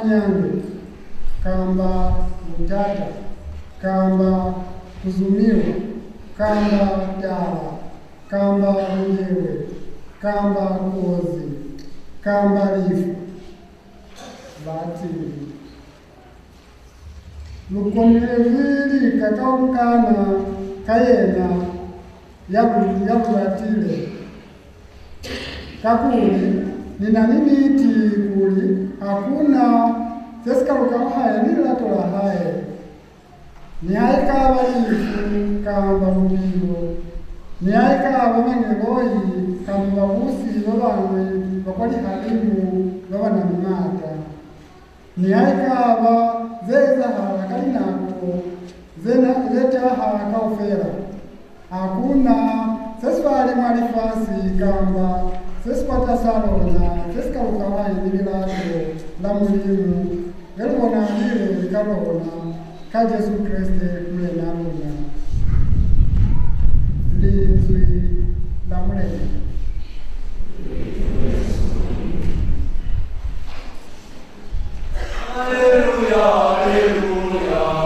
manyange, kamba utata, kamba kuzumiwa, kamba jala, kamba mwenyewe, kamba kozi, kamba lifu batili lukomile vili kakaukana kayena yakulatile kakuli nina nimiti kuli hakuna sesikaluka haya nilatola haya nihaikaba lifu kamba mubilo nihaikaba mangeloyi kamba babusi babanwe bakwali halimu babana mimata nihaikaba zezahala kali nako zetahala kaufera hakuna sesifali mwalifasi kamba sesipata salona sesikalukawayi nibilato la mulimu gelubona lile likalona ka Yesu Kristo kule nalona lizwi la mulele. Hallelujah, hallelujah.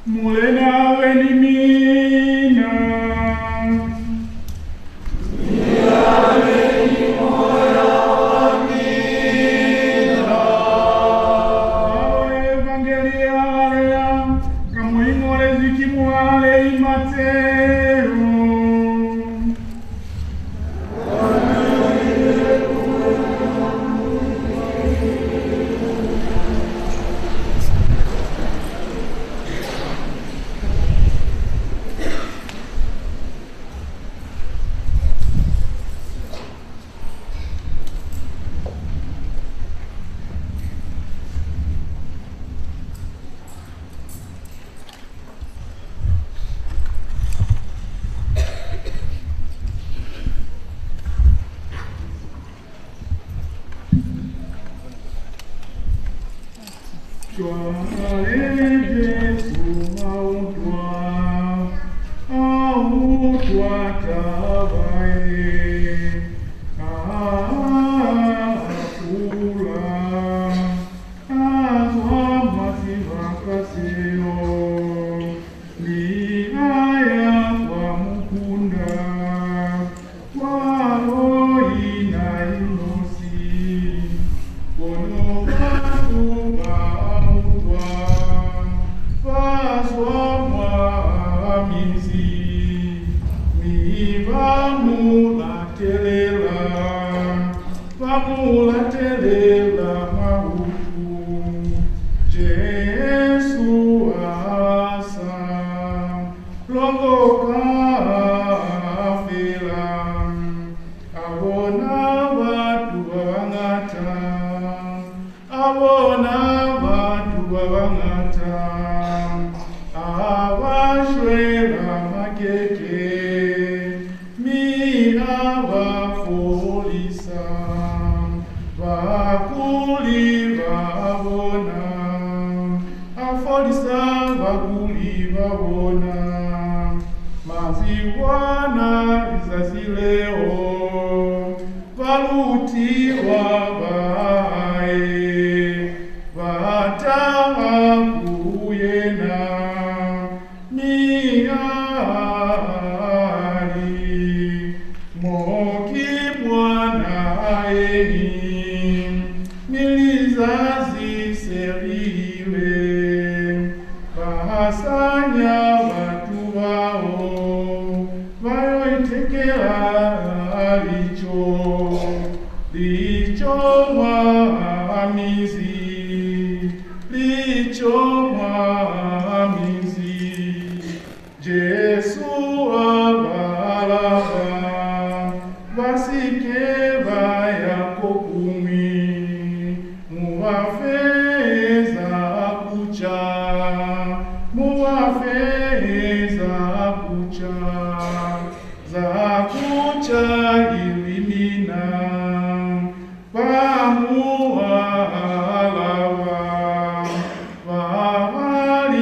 Mulena wenimina Evangelia kamuimole zikimuale imatero valuti wa bae nilizazi serile bahasanya watu wao vayoitekela licho mwamizi Jesu abalaba basikeba yako kumi muwafeza kucha za kucha ilimina pamualawa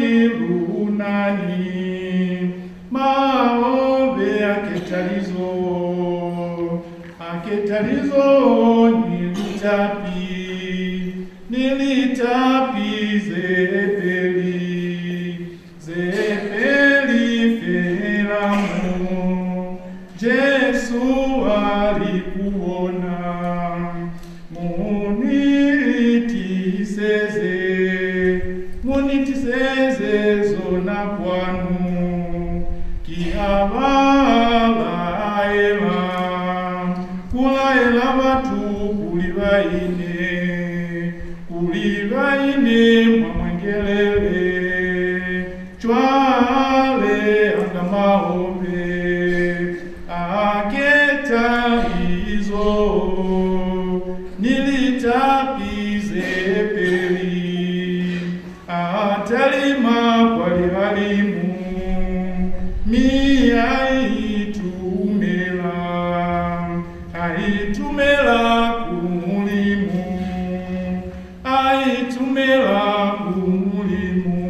walirunani maombe aketalizo nilitapi zepeli felamu Jesu alikuona munitiseze zona kwanu kulaela watu kulivaine mwamwengelele chwale anga maombe aketa hizo nilitapize peli atalima kwa lihalimu aitumela kumulimu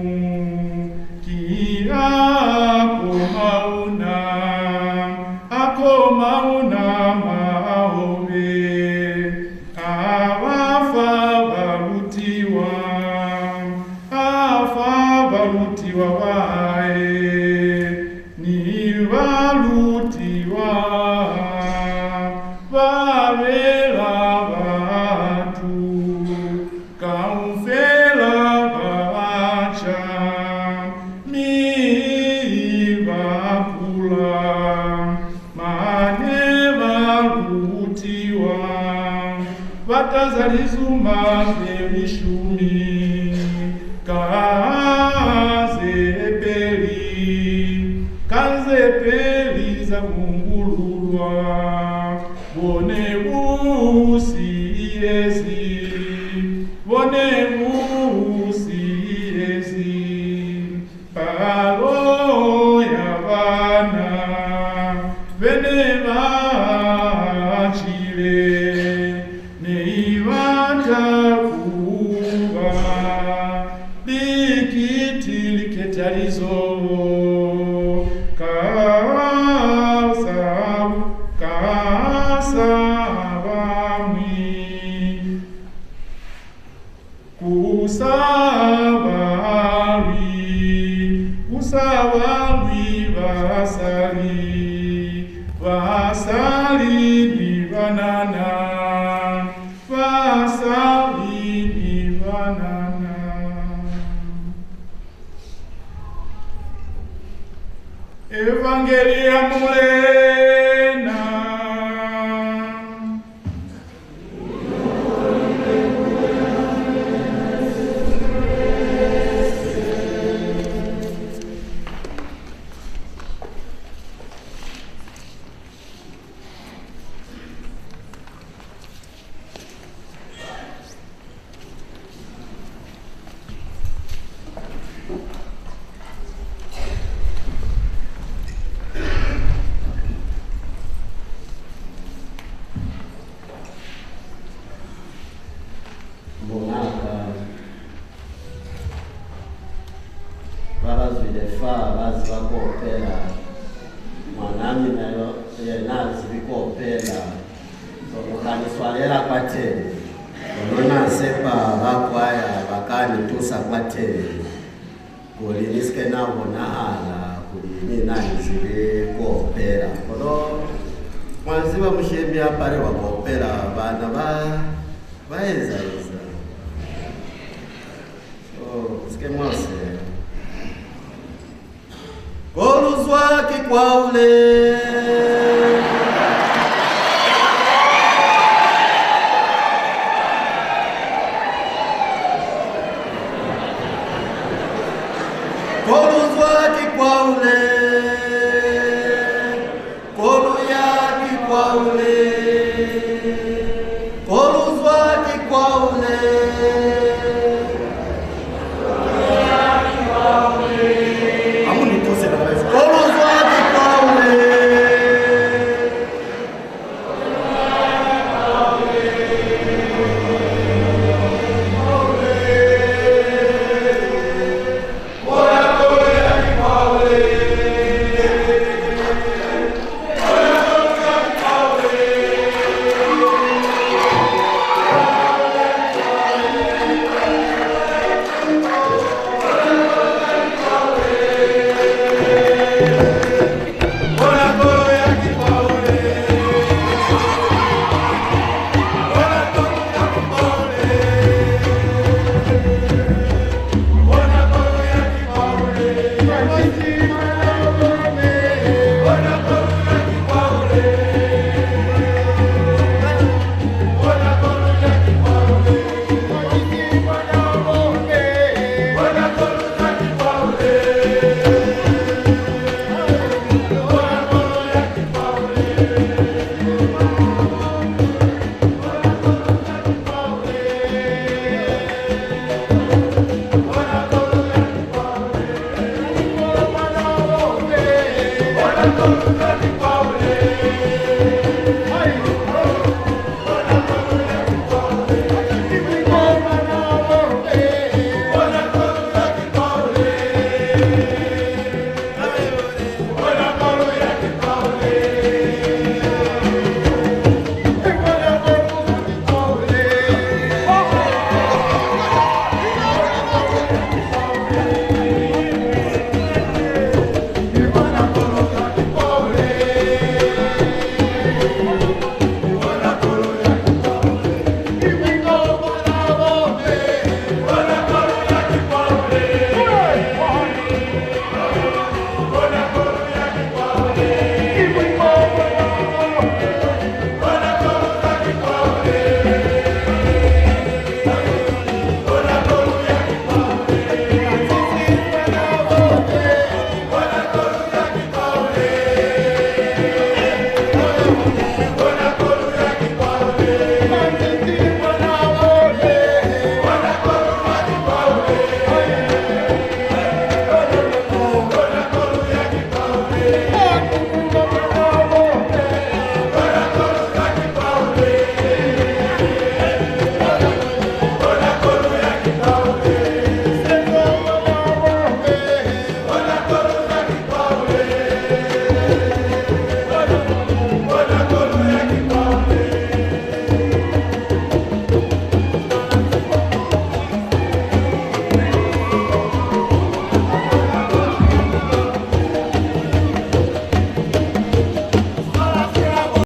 ako mauna maombe afa balutiwa wae ni balutiwa vavela vatu kaufela vacha mivakula mane valutiwa vatazalizuma velishumi kazepeli za kungululwa bone busiyezi palo ya bana vene vachile neivata kuva likiti liketalizo kusawawi vasali ni banana Evangelia mulena bazi bakopela mwanami nayo yenazi bikopela sokukaniswalela kwatele onona sepa bakwaya bakani tusa kwatele kuliniske nabo nahala kulini nani zile kopela kono mwanziba mushembi apare wakopela bana Baeza. Sike mwase. Koluzwa kikwaule. Koluzwa kikwaule.